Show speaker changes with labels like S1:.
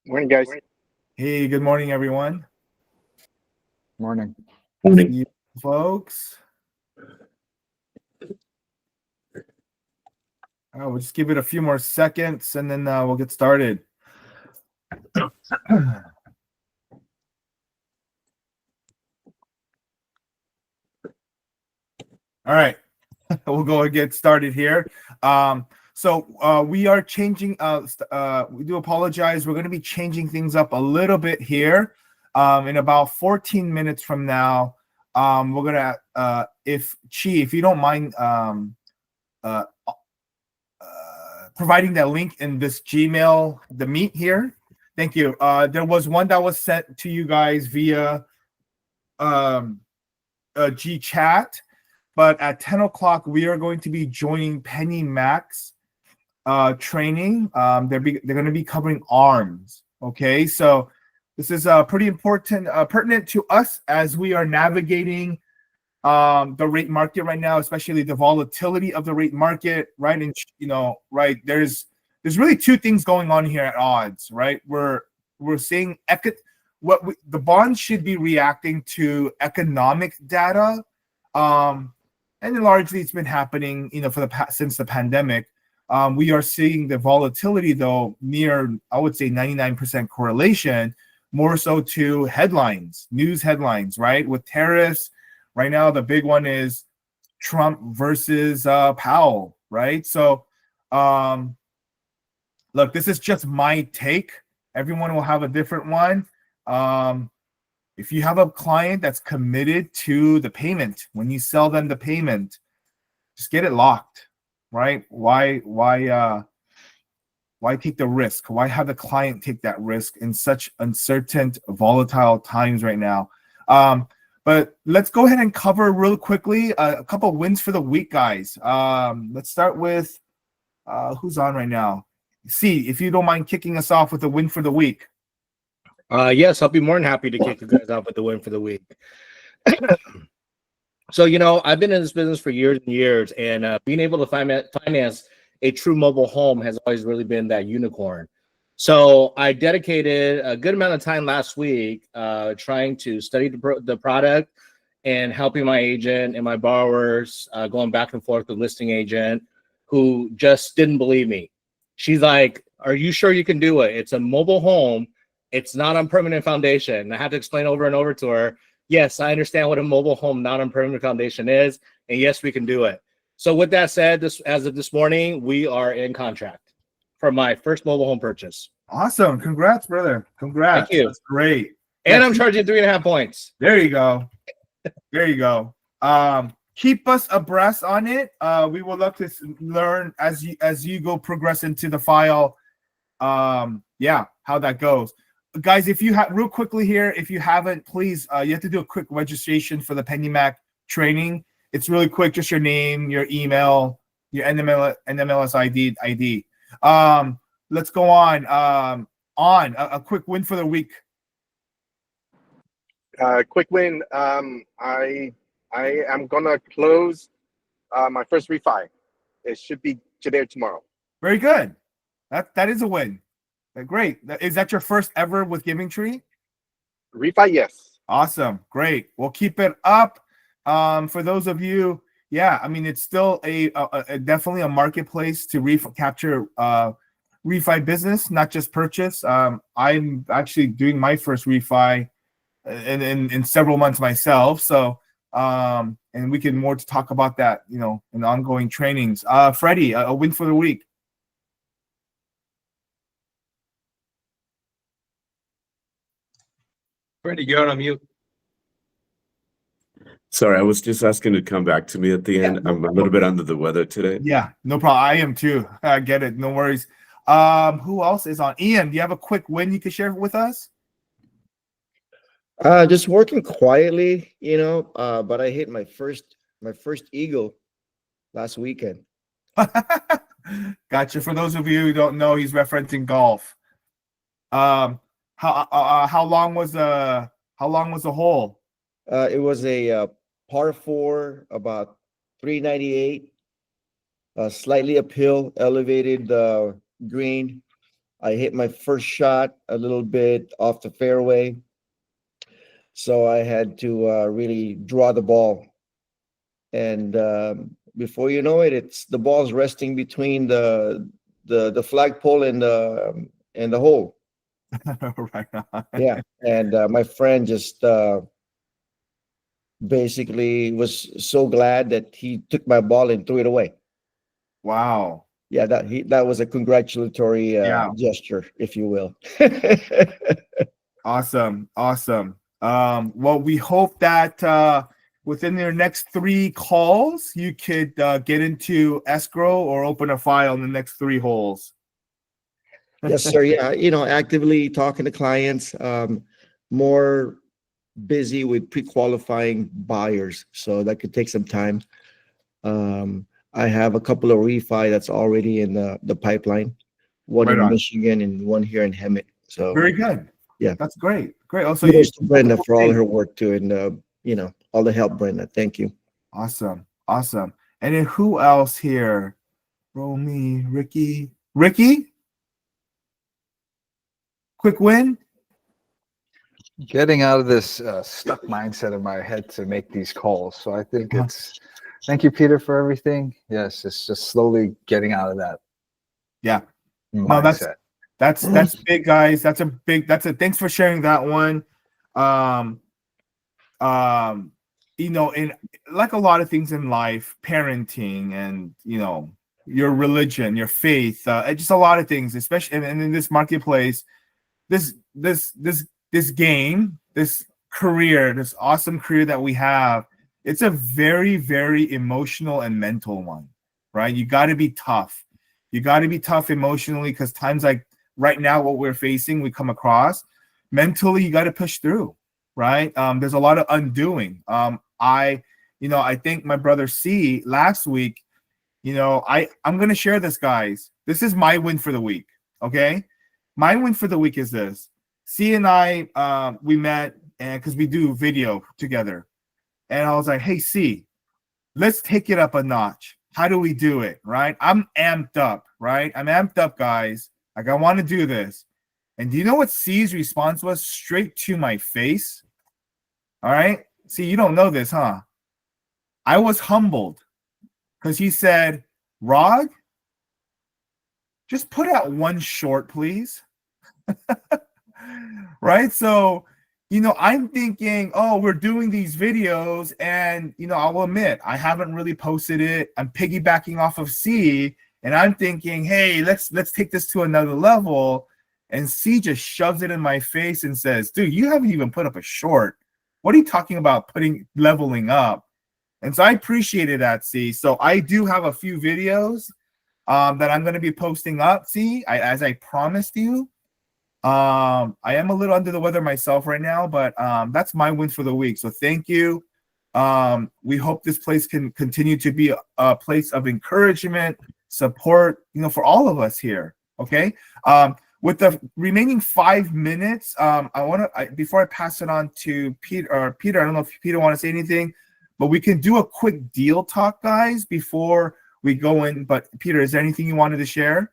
S1: Morning, guys.
S2: Hey, good morning, everyone.
S3: Morning.
S1: Morning.
S2: You folks. We'll just give it a few more seconds and then we'll get started. All right, we'll go and get started here. So we are changing. We do apologize. We're going to be changing things up a little bit here. In about 14 minutes from now, we're gonna, if you don't mind, providing that link in this Gmail, the Meet here. Thank you. There was one that was sent to you guys via GChat, but at 10 o'clock we are going to be joining PennyMac's training. They're going to be covering ARMs. Okay, so this is pretty important, pertinent to us as we are navigating the rate market right now, especially the volatility of the rate market, right? And right, there's really two things going on here at odds, right? We're seeing the bonds should be reacting to economic data, and largely it's been happening, for since the pandemic. We are seeing the volatility though near, I would say, 99% correlation, more so to headlines, news headlines, right? With tariffs. Right now, the big one is Trump versus Powell, right? So, look, this is just my take. Everyone will have a different one. If you have a client that's committed to the payment, when you sell them the payment, just get it locked, right? Why take the risk? Why have the client take that risk in such uncertain, volatile times right now? But let's go ahead and cover real quickly a couple wins for the week, guys. Let's start with who's on right now. C, if you don't mind kicking us off with a win for the week.
S4: Yes, I'll be more than happy to kick you guys off with the win for the week. So, I've been in this business for years and years, and being able to finance a true mobile home has always really been that unicorn. So I dedicated a good amount of time last week trying to study the product and helping my agent and my borrowers, going back and forth with the listing agent who just didn't believe me. She's like, "Are you sure you can do it? It's a mobile home. It's not on permanent foundation." And I had to explain over and over to her, yes, I understand what a mobile home not on permanent foundation is, and yes, we can do it. So with that said, as of this morning, we are in contract for my first mobile home purchase.
S2: Awesome. Congrats, brother. Congrats.
S4: Thank you.
S2: That's great.
S4: And I'm charging 3.5 points.
S2: There you go. There you go. Keep us abreast on it. We would love to learn as you go progress into the file. How that goes. Guys, if you have real quickly here, if you haven't, please, you have to do a quick registration for the PennyMac training. It's really quick, just your name, your email, your NMLS ID. Let's go on. A quick win for the week.
S1: Quick win. I am gonna close my first refi. It should be today or tomorrow.
S2: Very good. That is a win. Great. Is that your first ever with GivingTree?
S1: Refi, yes.
S2: Awesome. Great. We'll keep it up. For those of you, it's still a definitely a marketplace to capture refi business, not just purchase. I'm actually doing my first refi in several months myself. So, and we can more to talk about that, in ongoing trainings. Freddie, a win for the week.
S5: Freddie, you're on mute.
S6: Sorry, I was just asking to come back to me at the end. I'm a little bit under the weather today.
S2: Yeah, no problem. I am too. I get it. No worries. Who else is on? Ian, do you have a quick win you can share with us?
S3: Just working quietly, but I hit my first eagle last weekend.
S2: Gotcha. For those of you who don't know, he's referencing golf. How long was the hole?
S3: It was a par 4, about 398, slightly uphill, elevated green. I hit my first shot a little bit off the fairway, so I had to really draw the ball. And before you know it, it's the ball's resting between the flagpole and the hole.
S2: Right on.
S3: Yeah, and my friend just basically was so glad that he took my ball and threw it away.
S2: Wow.
S3: Yeah, that was a congratulatory
S2: Yeah.
S3: gesture, if you will.
S2: Awesome. Awesome. Well, we hope that within your next 3 calls, you could get into escrow or open a file in the next 3 holes.
S3: Yes, sir. Yeah, actively talking to clients, more busy with pre-qualifying buyers, so that could take some time. I have a couple of refi that's already in the pipeline, one
S2: Right
S3: in
S2: on.
S3: Michigan and one here in Hemet. So
S2: Very good.
S3: Yeah.
S2: That's great. Great. Also,
S3: kudos to Brenda for all her work too, and all the help, Brenda. Thank you.
S2: Awesome. Awesome. And then who else here? Romy, Ricky. Ricky? Quick win?
S5: Getting out of this stuck mindset in my head to make these calls. So I think thank you, Peter, for everything. Yes, it's just slowly getting out of that.
S2: Yeah.
S5: Mindset.
S2: That's big, guys. That's a thanks for sharing that one. In like a lot of things in life, parenting and your religion, your faith, just a lot of things, especially and in this marketplace, this game, this career, this awesome career that we have, it's a very, very emotional and mental one, right? You got to be tough. You got to be tough emotionally, because times like right now, what we're facing, we come across mentally, you got to push through, right? There's a lot of undoing. I think my brother C last week, I'm going to share this, guys. This is my win for the week. Okay. My win for the week is this. C and I, we met and because we do video together, and I was like, hey, C, let's take it up a notch. How do we do it? Right. I'm amped up, right? I'm amped up, guys. Like, I want to do this. And do you know what C's response was? Straight to my face. All right. See, you don't know this, huh? I was humbled because he said, Rod, just put out one short, please. Right. So, I'm thinking, oh, we're doing these videos, and, I'll admit, I haven't really posted it. I'm piggybacking off of C, and I'm thinking, hey, let's take this to another level. And C just shoves it in my face and says, dude, you haven't even put up a short. What are you talking about leveling up? And so I appreciated that, C. So I do have a few videos that I'm going to be posting up, C, as I promised you. I am a little under the weather myself right now, but that's my win for the week. So thank you. We hope this place can continue to be a place of encouragement, support, for all of us here. Okay. With the remaining 5 minutes, before I pass it on to Peter, I don't know if Peter want to say anything, but we can do a quick deal talk, guys, before we go in. But Peter, is there anything you wanted to share?